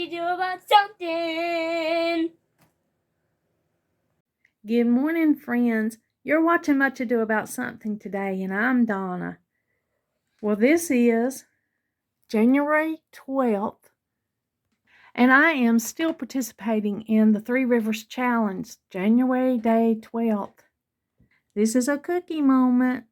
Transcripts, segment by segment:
you do about something. Good morning, friends. You're watching Much Ado About Something today, and I'm Donna. Well, this is January 12th, and I am still participating in the Three Rivers Challenge, January day 12th. This is a cookie moment.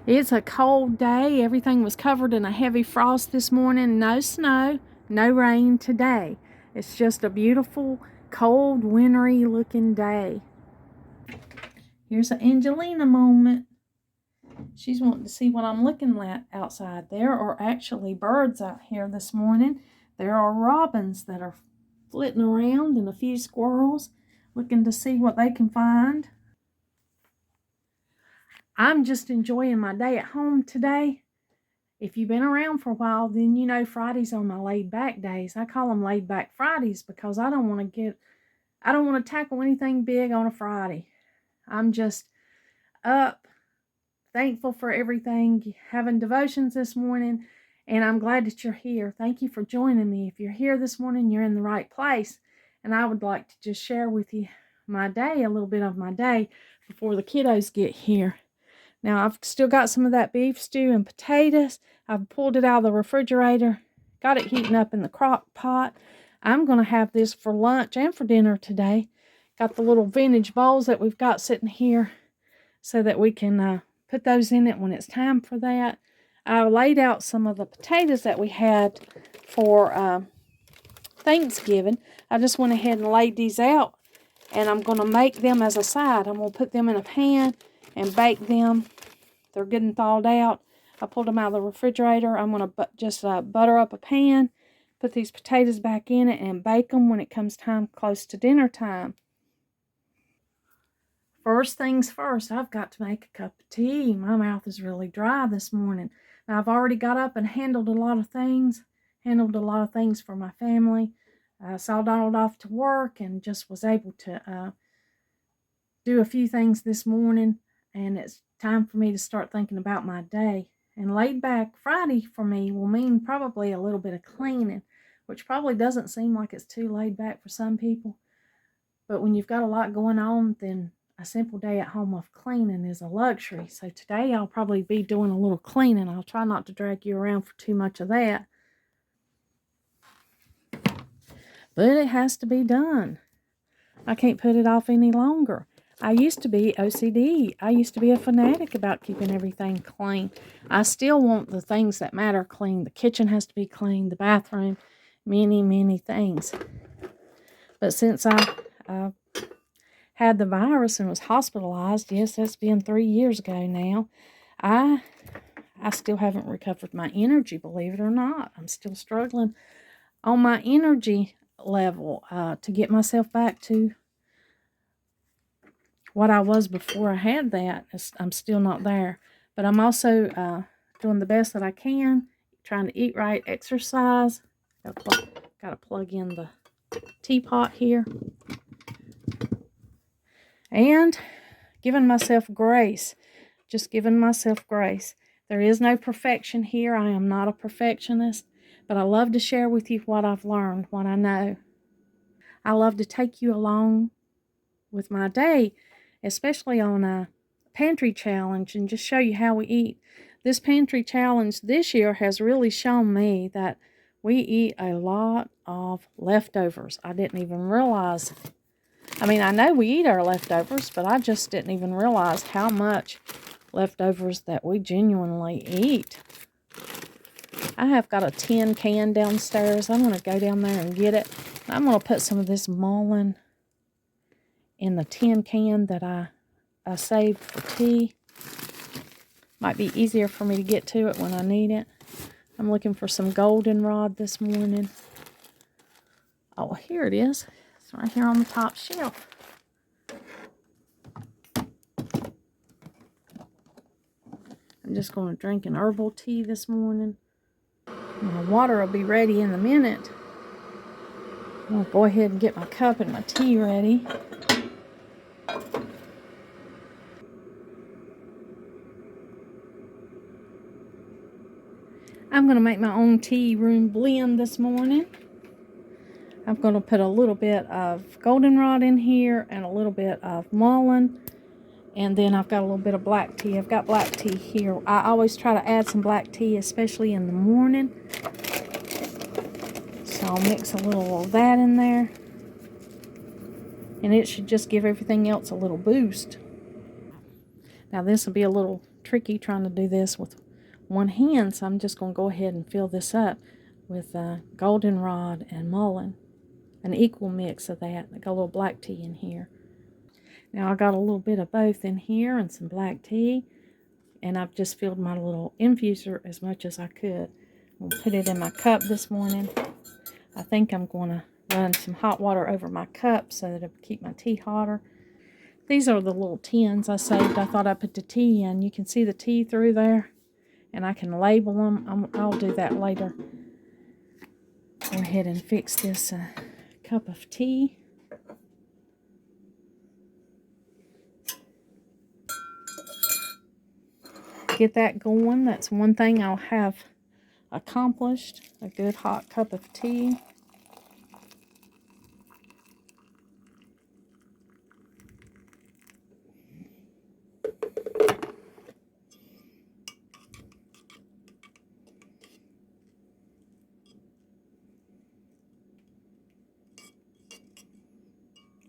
It's a cold day. Everything was covered in a heavy frost this morning. No snow, no rain today. It's just a beautiful, cold, wintry looking day. Here's an Angelina moment. She's wanting to see what I'm looking at outside. There are actually birds out here this morning. There are robins that are flitting around and a few squirrels looking to see what they can find. I'm just enjoying my day at home today. If you've been around for a while, then you know Fridays are my laid back days. I call them laid back Fridays because I don't want to tackle anything big on a Friday. I'm just up, thankful for everything, having devotions this morning, and I'm glad that you're here. Thank you for joining me. If you're here this morning, you're in the right place, and I would like to just share with you my day, a little bit of my day before the kiddos get here. Now, I've still got some of that beef stew and potatoes. I've pulled it out of the refrigerator, got it heating up in the crock pot. I'm going to have this for lunch and for dinner today. Got the little vintage bowls that we've got sitting here so that we can put those in it when it's time for that. I laid out some of the potatoes that we had for Thanksgiving. I just went ahead and laid these out, and I'm going to make them as a side. I'm going to put them in a pan and bake them. They're good and thawed out. I pulled them out of the refrigerator. I'm going to just butter up a pan, put these potatoes back in it, and bake them when it comes time close to dinner time. First things first, I've got to make a cup of tea. My mouth is really dry this morning. Now, I've already got up and handled a lot of things for my family. I saw Donald off to work and just was able to do a few things this morning, and it's time for me to start thinking about my day. And laid back Friday for me will mean probably a little bit of cleaning, which probably doesn't seem like it's too laid back for some people. But when you've got a lot going on, then a simple day at home of cleaning is a luxury. So today I'll probably be doing a little cleaning. I'll try not to drag you around for too much of that. But it has to be done. I can't put it off any longer. I used to be OCD. I used to be a fanatic about keeping everything clean. I still want the things that matter clean. The kitchen has to be clean, the bathroom, many, many things. But since I had the virus and was hospitalized, yes, that's been 3 years ago now, I still haven't recovered my energy, believe it or not. I'm still struggling on my energy level to get myself back to what I was before I had that. I'm still not there. But I'm also doing the best that I can, trying to eat right, exercise. Got to plug in the teapot here. And giving myself grace. Just giving myself grace. There is no perfection here. I am not a perfectionist. But I love to share with you what I've learned, what I know. I love to take you along with my day, especially on a pantry challenge, and just show you how we eat. This pantry challenge this year has really shown me that we eat a lot of leftovers. I didn't even realize. I mean, I know we eat our leftovers, but I just didn't even realize how much leftovers that we genuinely eat. I have got a tin can downstairs. I'm going to go down there and get it. I'm going to put some of this mullein in the tin can that I saved for tea. Might be easier for me to get to it when I need it. I'm looking for some goldenrod this morning. Oh, here it is. It's right here on the top shelf. I'm just going to drink an herbal tea this morning. My water will be ready in a minute. I'm going to go ahead and get my cup and my tea ready. I'm going to make my own tea room blend this morning. I'm going to put a little bit of goldenrod in here and a little bit of mullein. And then I've got a little bit of black tea. I've got black tea here. I always try to add some black tea, especially in the morning. So I'll mix a little of that in there. And it should just give everything else a little boost. Now this will be a little tricky trying to do this with one hand, so I'm just going to go ahead and fill this up with goldenrod and mullein. An equal mix of that. I got a little black tea in here. Now I got a little bit of both in here and some black tea. And I've just filled my little infuser as much as I could. I'm going to put it in my cup this morning. I think I'm going to run some hot water over my cup so that it'll keep my tea hotter. These are the little tins I saved. I thought I'd put the tea in. You can see the tea through there. And I can label them. I'll do that later. Go ahead and fix this cup of tea. Get that going. That's one thing I'll have accomplished. A good hot cup of tea.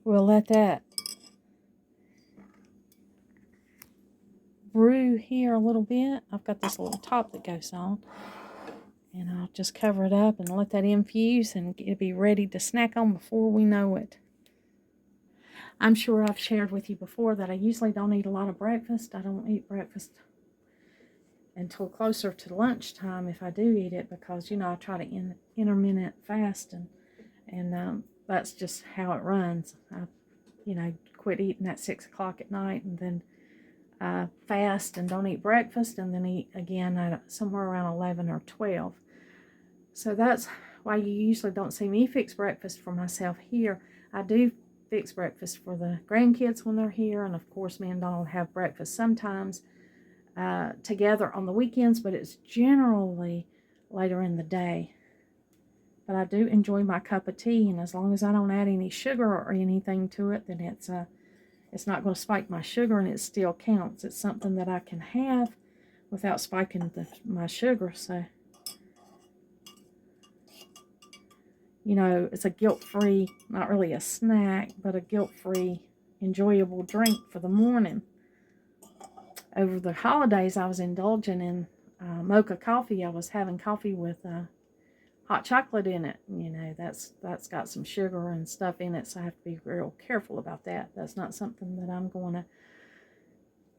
We'll let that brew here a little bit. I've got this little top that goes on. And I'll just cover it up and let that infuse and it'll be ready to snack on before we know it. I'm sure I've shared with you before that I usually don't eat a lot of breakfast. I don't eat breakfast until closer to lunchtime if I do eat it because, you know, I try to intermittent fast and that's just how it runs. I, you know, quit eating at 6 o'clock at night and then fast and don't eat breakfast and then eat again at somewhere around 11 or 12. So that's why you usually don't see me fix breakfast for myself here. I do fix breakfast for the grandkids when they're here, and of course me and Donald have breakfast sometimes together on the weekends, but it's generally later in the day. But I do enjoy my cup of tea, and as long as I don't add any sugar or anything to it, then it's not going to spike my sugar, and it still counts. It's something that I can have without spiking my sugar. So, you know, it's a guilt-free, not really a snack, but a guilt-free, enjoyable drink for the morning. Over the holidays, I was indulging in mocha coffee. I was having coffee with hot chocolate in it. You know, that's got some sugar and stuff in it, so I have to be real careful about that. That's not something that I'm going to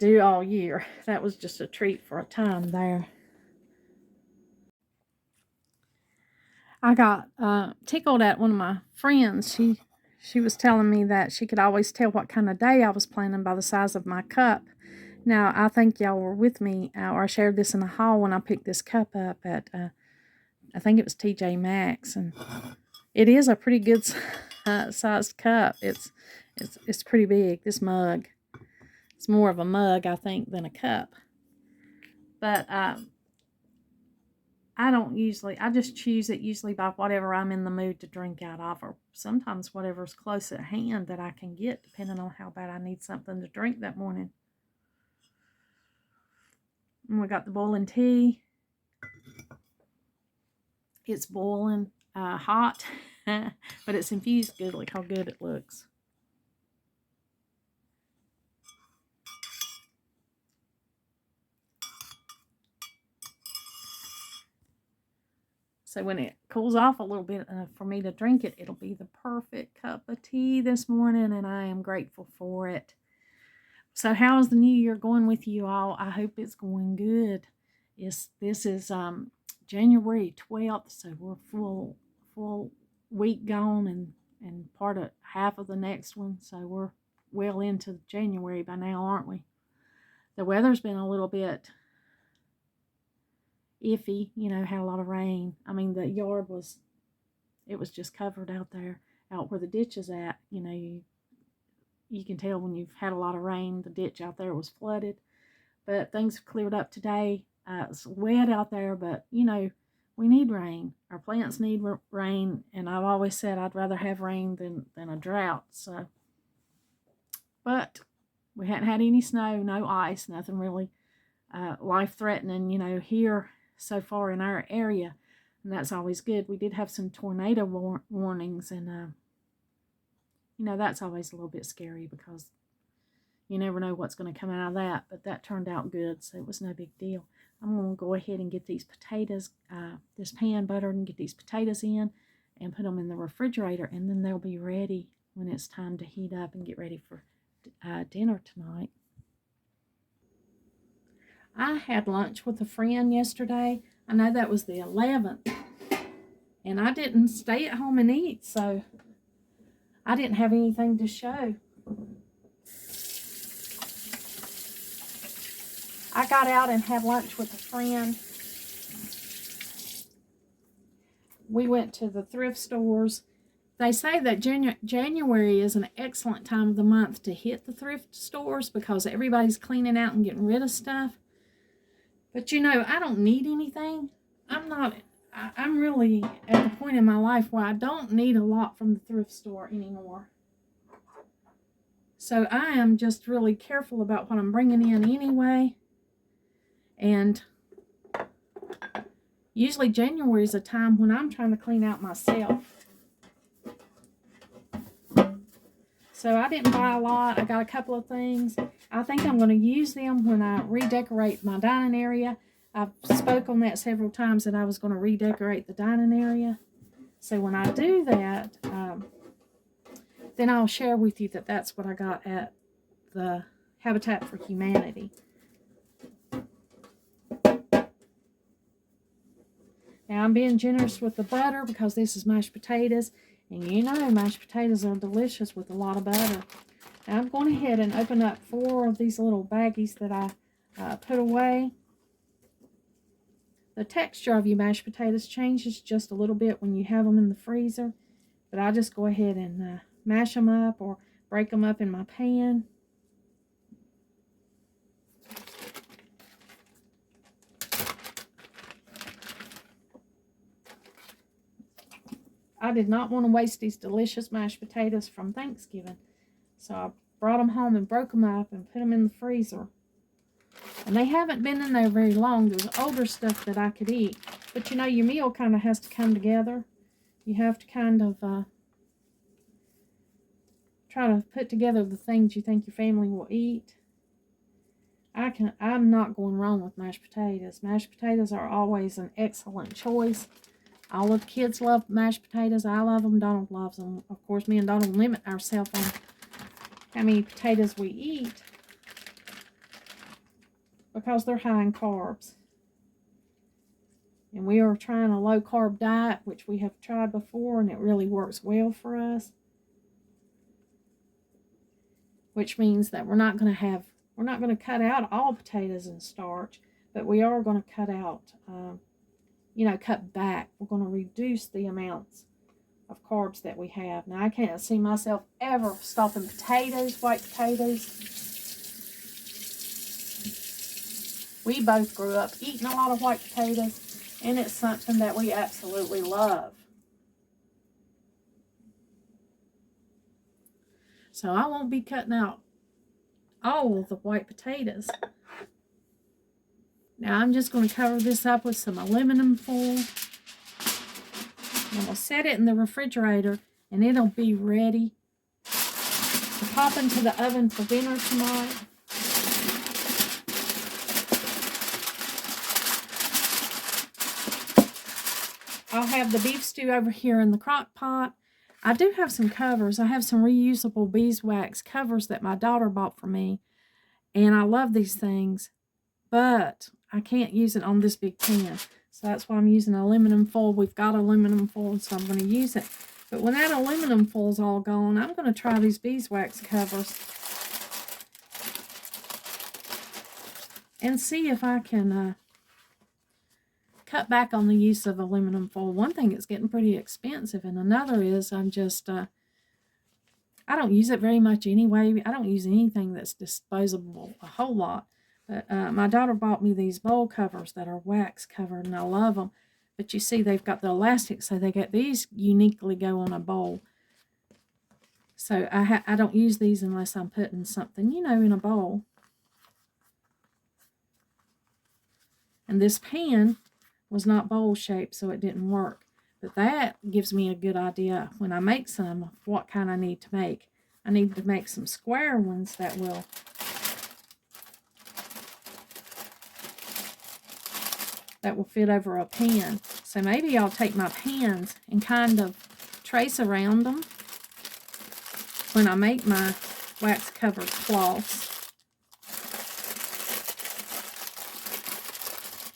do all year. That was just a treat for a time there. I got tickled at one of my friends. She was telling me that she could always tell what kind of day I was planning by the size of my cup. Now, I think y'all were with me, or I shared this in the hall when I picked this cup up at I think it was TJ Maxx, and it is a pretty good sized cup. It's pretty big. This mug, it's more of a mug, I think, than a cup. But I don't usually. I just choose it usually by whatever I'm in the mood to drink out of, or sometimes whatever's close at hand that I can get, depending on how bad I need something to drink that morning. And we got the boiling tea. It's boiling hot, but it's infused good. Look how good it looks. So when it cools off a little bit for me to drink it, it'll be the perfect cup of tea this morning, and I am grateful for it. So how's the new year going with you all? I hope it's going good. This is January 12th, so we're full week gone and part of half of the next one, so we're well into January by now, aren't we? The weather's been a little bit iffy, you know, had a lot of rain. I mean, the yard was just covered out there, out where the ditch is at. You know, you can tell when you've had a lot of rain, the ditch out there was flooded. But things have cleared up today. It's wet out there, but you know, we need rain. Our plants need rain, and I've always said I'd rather have rain than a drought. So, but we hadn't had any snow, no ice, nothing really life threatening, you know, here so far in our area, and that's always good. We did have some tornado warnings, and you know, that's always a little bit scary because you never know what's going to come out of that, but that turned out good, so it was no big deal. I'm going to go ahead and get these potatoes, this pan buttered, and get these potatoes in and put them in the refrigerator, and then they'll be ready when it's time to heat up and get ready for dinner tonight. I had lunch with a friend yesterday. I know that was the 11th, and I didn't stay at home and eat, so I didn't have anything to show. I got out and had lunch with a friend. We went to the thrift stores. They say that January is an excellent time of the month to hit the thrift stores because everybody's cleaning out and getting rid of stuff. But you know, I don't need anything. I'm really at the point in my life where I don't need a lot from the thrift store anymore. So I am just really careful about what I'm bringing in anyway. And usually January is a time when I'm trying to clean out myself. So I didn't buy a lot. I got a couple of things. I think I'm going to use them when I redecorate my dining area. I've spoke on that several times that I was going to redecorate the dining area. So when I do that, then I'll share with you that that's what I got at the Habitat for Humanity. Now I'm being generous with the butter because this is mashed potatoes. And you know mashed potatoes are delicious with a lot of butter. Now I'm going ahead and open up 4 of these little baggies that I put away. The texture of your mashed potatoes changes just a little bit when you have them in the freezer. But I'll just go ahead and mash them up or break them up in my pan. I did not want to waste these delicious mashed potatoes from Thanksgiving. So I brought them home and broke them up and put them in the freezer. And they haven't been in there very long. There's older stuff that I could eat. But you know, your meal kind of has to come together. You have to kind of try to put together the things you think your family will eat. I'm not going wrong with mashed potatoes. Mashed potatoes are always an excellent choice. All of the kids love mashed potatoes. I love them. Donald loves them. Of course, me and Donald limit ourselves on how many potatoes we eat because they're high in carbs. And we are trying a low-carb diet, which we have tried before, and it really works well for us. Which means that we're not going to cut out all potatoes and starch, but we are going to cut out cut back. We're going to reduce the amounts of carbs that we have. Now, I can't see myself ever stopping potatoes, white potatoes. We both grew up eating a lot of white potatoes, and it's something that we absolutely love. So I won't be cutting out all of the white potatoes. Now I'm just going to cover this up with some aluminum foil. I'm going to set it in the refrigerator and it'll be ready to pop into the oven for dinner tonight. I'll have the beef stew over here in the crock pot. I do have some covers. I have some reusable beeswax covers that my daughter bought for me. And I love these things. But I can't use it on this big pan. So that's why I'm using aluminum foil. We've got aluminum foil, so I'm going to use it. But when that aluminum foil is all gone, I'm going to try these beeswax covers and see if I can cut back on the use of aluminum foil. One thing, it's getting pretty expensive, and another is I'm just I don't use it very much anyway. I don't use anything that's disposable a whole lot. But my daughter bought me these bowl covers that are wax covered, and I love them. But you see, they've got the elastic, so they got these uniquely go on a bowl. So I don't use these unless I'm putting something, in a bowl. And this pan was not bowl shaped, so it didn't work. But that gives me a good idea when I make some of what kind I need to make. I need to make some square ones that will fit over a pan. So maybe I'll take my pans and kind of trace around them when I make my wax covered cloths.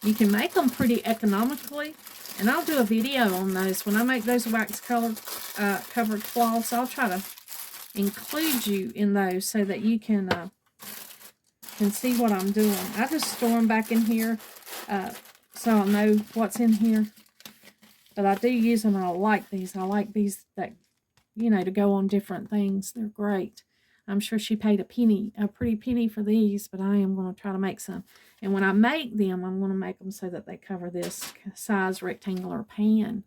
You can make them pretty economically, and I'll do a video on those. When I make those wax covered cloths, I'll try to include you in those so that you can see what I'm doing. I just store them back in here so I'll know what's in here. But I do use them, and I like these. I like these that, to go on different things. They're great. I'm sure she paid a pretty penny for these, but I am going to try to make some. And when I make them, I'm going to make them so that they cover this size rectangular pan.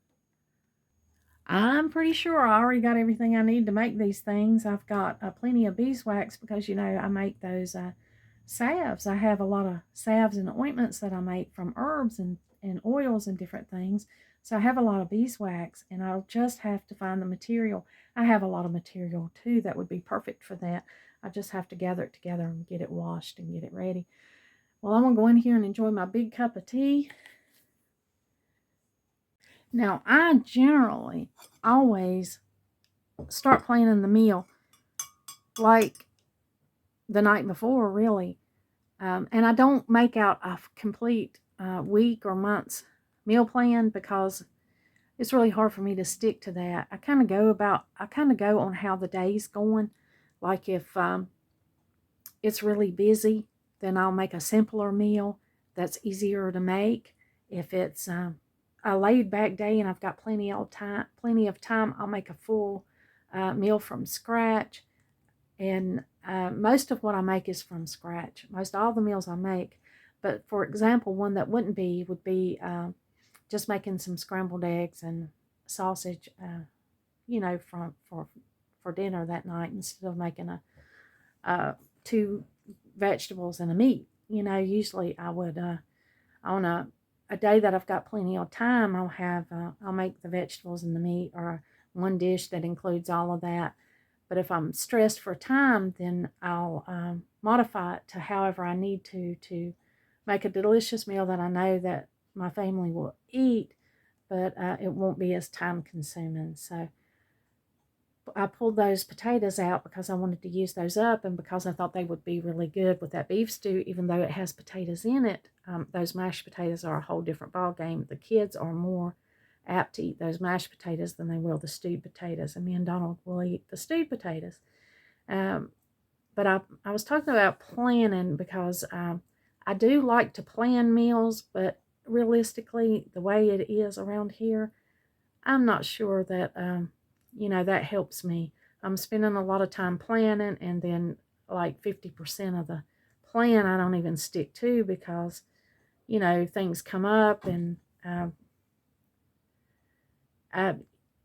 I'm pretty sure I already got everything I need to make these things. I've got plenty of beeswax because, I make those salves. I have a lot of salves and ointments that I make from herbs and oils and different things. So I have a lot of beeswax, and I'll just have to find the material. I have a lot of material too that would be perfect for that. I just have to gather it together and get it washed and get it ready. Well, I'm going to go in here and enjoy my big cup of tea. Now, I generally always start planning the meal like the night before, really. And I don't make out a complete week or month's meal plan because it's really hard for me to stick to that. I kind of go on how the day's going. Like if it's really busy, then I'll make a simpler meal that's easier to make. If it's a laid back day and I've got plenty of time, I'll make a full meal from scratch. And most of what I make is from scratch. Most all the meals I make. But for example, one that would be just making some scrambled eggs and sausage, for dinner that night instead of making two vegetables and a meat. Usually I would on a day that I've got plenty of time, I'll make the vegetables and the meat, or one dish that includes all of that. But if I'm stressed for time, then I'll modify it to however I need to make a delicious meal that I know that my family will eat, but it won't be as time consuming. So I pulled those potatoes out because I wanted to use those up, and because I thought they would be really good with that beef stew, even though it has potatoes in it. Those mashed potatoes are a whole different ball game. The kids are more apt to eat those mashed potatoes than they will the stewed potatoes, and me and Donald will eat the stewed potatoes. But I was talking about planning because I do like to plan meals, but realistically, the way it is around here, I'm not sure that that helps me. I'm spending a lot of time planning, and then like 50% of the plan I don't even stick to because things come up, and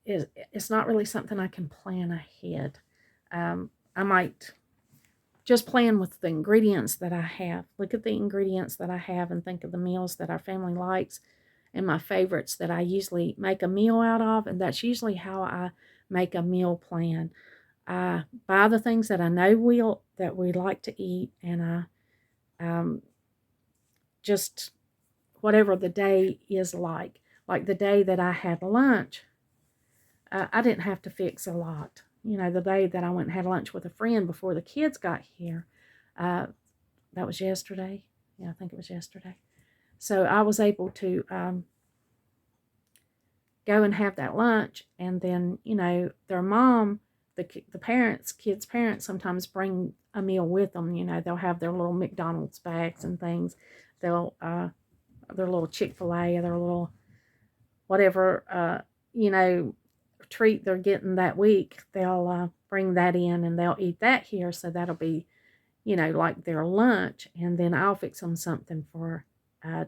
it's not really something I can plan ahead. I might just plan with the ingredients that I have. Look at the ingredients that I have and think of the meals that our family likes and my favorites that I usually make a meal out of, and that's usually how I make a meal plan. I buy the things that I know that we like to eat, and I just whatever the day is like the day that I had lunch, I didn't have to fix a lot. The day that I went and had lunch with a friend before the kids got here, that was yesterday. Yeah, I think it was yesterday. So I was able to go and have that lunch, and then their mom, the kids' parents sometimes bring a meal with them. They'll have their little McDonald's bags and things. They'll their little Chick-fil-A, their little whatever treat they're getting that week. They'll bring that in, and they'll eat that here. So that'll be like their lunch, and then I'll fix them something for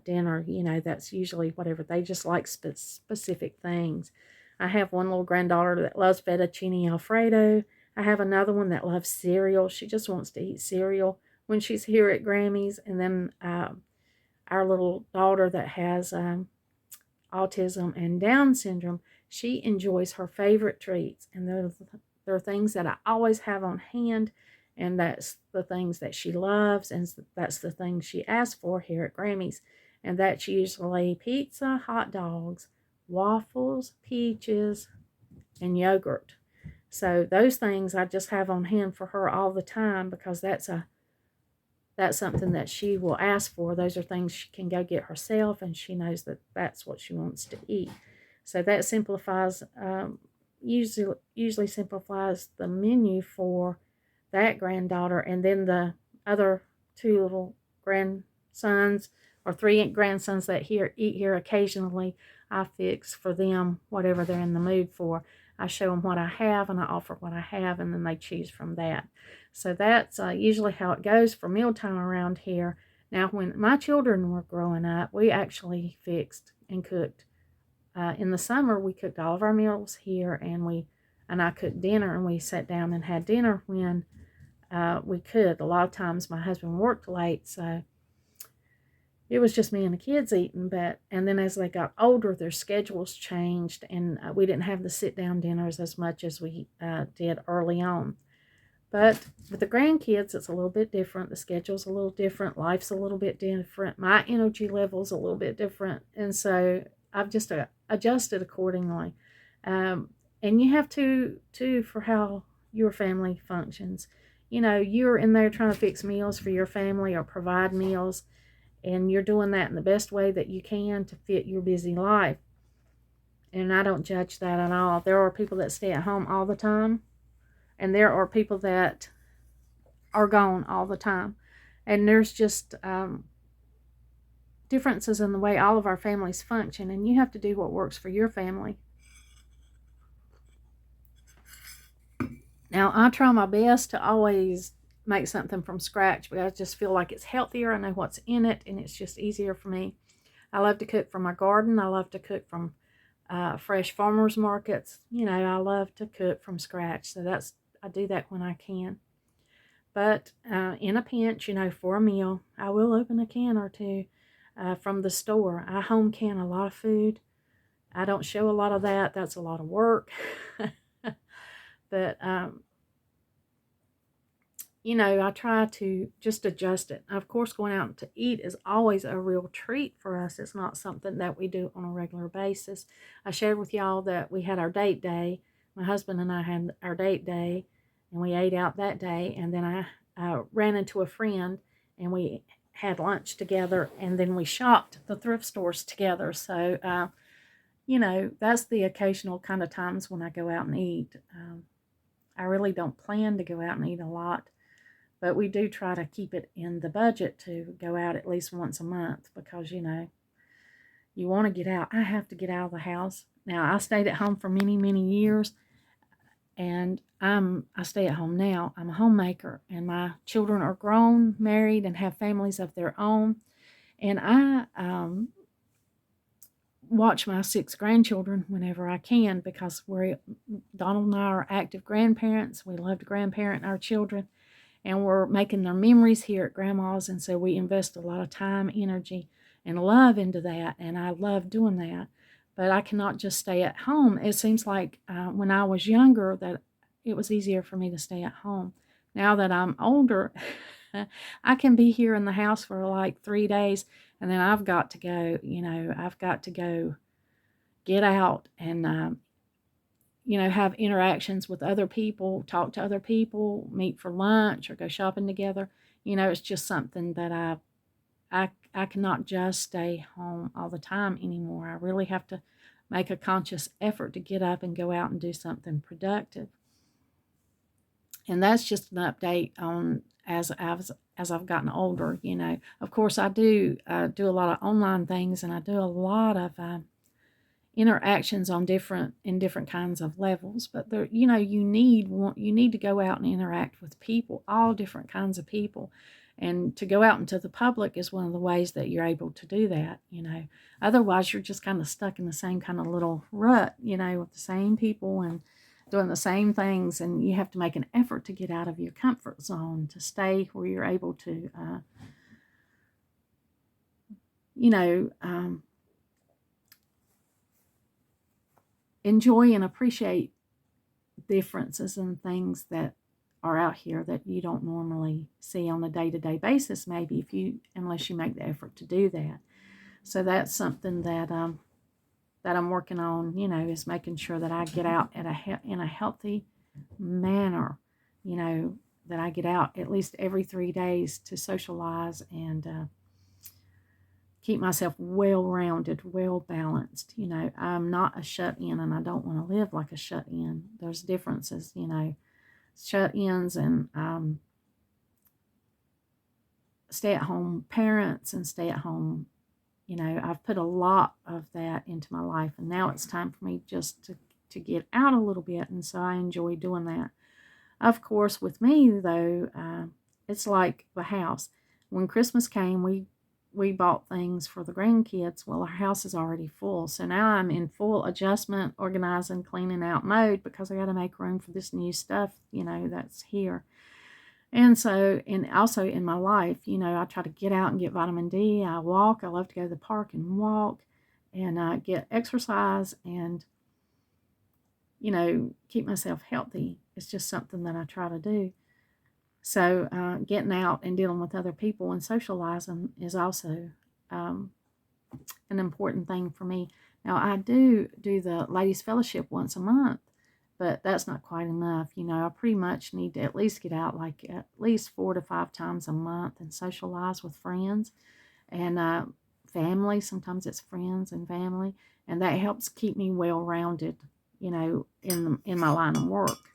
dinner. That's usually whatever. They just like specific things. I have one little granddaughter that loves fettuccine Alfredo. I have another one that loves cereal. She just wants to eat cereal when she's here at Grammy's. And then our little daughter that has autism and Down syndrome, she enjoys her favorite treats. And there are things that I always have on hand, and that's the things that she loves, and that's the things she asks for here at Grammy's. And that's usually pizza, hot dogs, waffles, peaches, and yogurt. So those things I just have on hand for her all the time, because that's something that she will ask for. Those are things she can go get herself, and she knows that that's what she wants to eat. So that simplifies, usually simplifies the menu for that granddaughter. And then the other two little grandsons, or three grandsons that eat here occasionally, I fix for them whatever they're in the mood for. I show them what I have, and I offer what I have, and then they choose from that. So that's usually how it goes for mealtime around here. Now, when my children were growing up, we actually fixed and cooked. In the summer, we cooked all of our meals here, and I cooked dinner, and we sat down and had dinner when we could. A lot of times my husband worked late, so it was just me and the kids eating. And then as they got older, their schedules changed, and we didn't have the sit-down dinners as much as we did early on. But with the grandkids, it's a little bit different. The schedule's a little different. Life's a little bit different. My energy level's a little bit different. And so I've just adjusted accordingly. And you have to, too, for how your family functions. You're in there trying to fix meals for your family or provide meals, and you're doing that in the best way that you can to fit your busy life. And I don't judge that at all. There are people that stay at home all the time, and there are people that are gone all the time. And there's just differences in the way all of our families function, and you have to do what works for your family. Now, I try my best to always make something from scratch, but I just feel like it's healthier. I know what's in it, and it's just easier for me. I love to cook from my garden. I love to cook from fresh farmers markets. I love to cook from scratch. So I do that when I can. But in a pinch, for a meal, I will open a can or two from the store. I home can a lot of food. I don't show a lot of that. That's a lot of work. But, I try to just adjust it. Of course, going out to eat is always a real treat for us. It's not something that we do on a regular basis. I shared with y'all that we had our date day. My husband and I had our date day, and we ate out that day. And then I ran into a friend, and we had lunch together, and then we shopped the thrift stores together. So, that's the occasional kind of times when I go out and eat. I really don't plan to go out and eat a lot, but we do try to keep it in the budget to go out at least once a month, because, you want to get out. I have to get out of the house. Now, I stayed at home for many, many years, and I stay at home now. I'm a homemaker, and my children are grown, married, and have families of their own. And I watch my 6 grandchildren whenever I can, because Donald and I are active grandparents. We love to grandparent our children, and we're making their memories here at Grandma's, and so we invest a lot of time, energy, and love into that, and I love doing that. But I cannot just stay at home. It seems like when I was younger that it was easier for me to stay at home. Now that I'm older, I can be here in the house for like 3 days, and then I've got to go. I've got to go get out and have interactions with other people, talk to other people, meet for lunch, or go shopping together. It's just something that I cannot just stay home all the time anymore. I really have to make a conscious effort to get up and go out and do something productive. And that's just an update on as I've gotten older. Of course, I do a lot of online things, and I do a lot of interactions on different kinds of levels. But there, you know, you need to go out and interact with people, all different kinds of people. And to go out into the public is one of the ways that you're able to do that, you know. Otherwise, you're just kind of stuck in the same kind of little rut, you know, with the same people and doing the same things. And you have to make an effort to get out of your comfort zone, to stay where you're able to, you know, enjoy and appreciate differences and things that are out here that you don't normally see on a day-to-day basis, maybe unless you make the effort to do that. So that's something that I'm working on, you know, is making sure that I get out in a healthy manner, you know, that I get out at least every 3 days to socialize and keep myself well-rounded, well-balanced. You know, I'm not a shut-in, and I don't want to live like a shut-in. There's differences, you know, shut-ins and stay-at-home parents and stay-at-home, you know, I've put a lot of that into my life, and now it's time for me just to get out a little bit, and so I enjoy doing that. Of course, with me, though, it's like the house. When Christmas came, we bought things for the grandkids. Well, our house is already full, so now I'm in full adjustment, organizing, cleaning out mode because I got to make room for this new stuff, you know, that's here. And so, and also in my life, you know, I try to get out and get vitamin D. I walk. I love to go to the park and walk and get exercise and, you know, keep myself healthy. It's just something that I try to do. So getting out and dealing with other people and socializing is also an important thing for me. Now, I do the Ladies Fellowship once a month, but that's not quite enough. You know, I pretty much need to at least get out like at least 4 to 5 times a month and socialize with friends and family. Sometimes it's friends and family, and that helps keep me well-rounded, you know, in my line of work.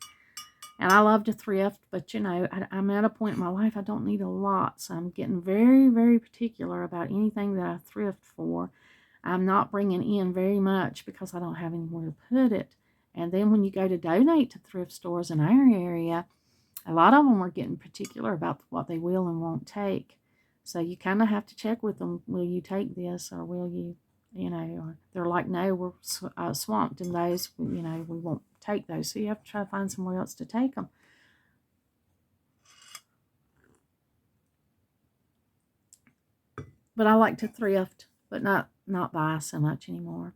And I love to thrift, but, you know, I'm at a point in my life I don't need a lot. So I'm getting very, very particular about anything that I thrift for. I'm not bringing in very much because I don't have anywhere to put it. And then when you go to donate to thrift stores in our area, a lot of them are getting particular about what they will and won't take. So you kind of have to check with them. Will you take this, or will you, you know, or they're like, no, we're swamped in those, you know, we won't take those. So you have to try to find somewhere else to take them. But I like to thrift, but not buy so much anymore.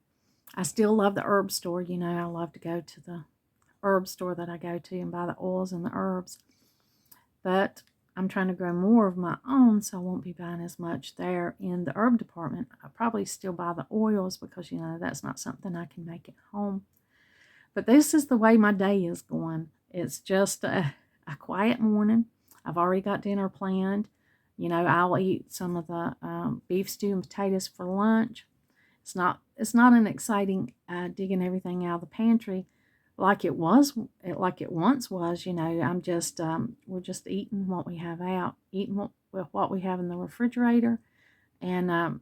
I still love the herb store. You know, I love to go to the herb store that I go to and buy the oils and the herbs. But I'm trying to grow more of my own, so I won't be buying as much there in the herb department. I probably still buy the oils because, you know, that's not something I can make at home. But this is the way my day is going. It's just a quiet morning. I've already got dinner planned. You know, I'll eat some of the beef stew and potatoes for lunch. It's not an exciting digging everything out of the pantry like it once was. You know, I'm just we're just eating what we have out, eating what we have in the refrigerator, and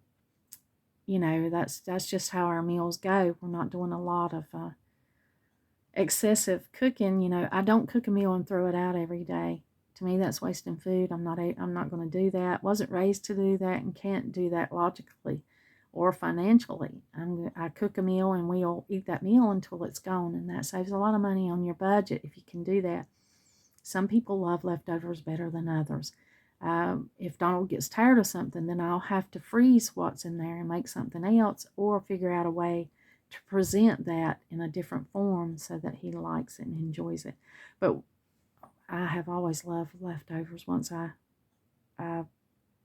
you know, that's just how our meals go. We're not doing a lot of excessive cooking. You know, I don't cook a meal and throw it out every day. To me, that's wasting food. I'm not going to do that. Wasn't raised to do that and can't do that logically or financially. I cook a meal and we'll eat that meal until it's gone, and that saves a lot of money on your budget if you can do that. Some people love leftovers better than others. If Donald gets tired of something, then I'll have to freeze what's in there and make something else, or figure out a way to present that in a different form so that he likes it and enjoys it. But I have always loved leftovers. Once I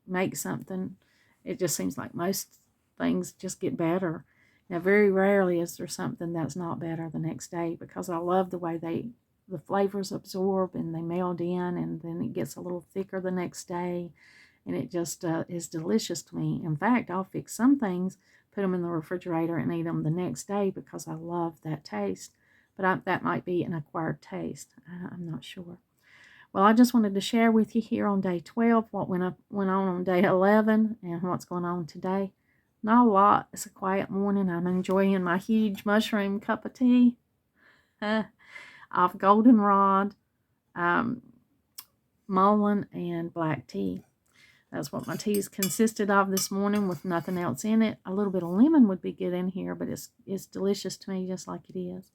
make something, it just seems like most things just get better. Now, very rarely is there something that's not better the next day, because I love the way the flavors absorb and they meld in, and then it gets a little thicker the next day, and it just is delicious to me. In fact, I'll fix some things, put them in the refrigerator, and eat them the next day because I love that taste. But that might be an acquired taste. I'm not sure. Well, I just wanted to share with you here on day 12 what went on day 11 and what's going on today. Not a lot. It's a quiet morning. I'm enjoying my huge mushroom cup of tea off goldenrod, mullein, and black tea. That's what my teas consisted of this morning with nothing else in it. A little bit of lemon would be good in here, but it's delicious to me just like it is.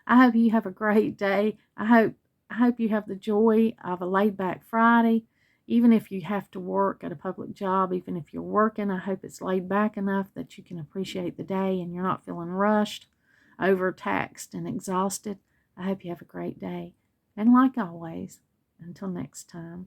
I hope you have a great day. I hope you have the joy of a laid back Friday. Even if you have to work at a public job, even if you're working, I hope it's laid back enough that you can appreciate the day and you're not feeling rushed, overtaxed, and exhausted. I hope you have a great day. And like always, until next time.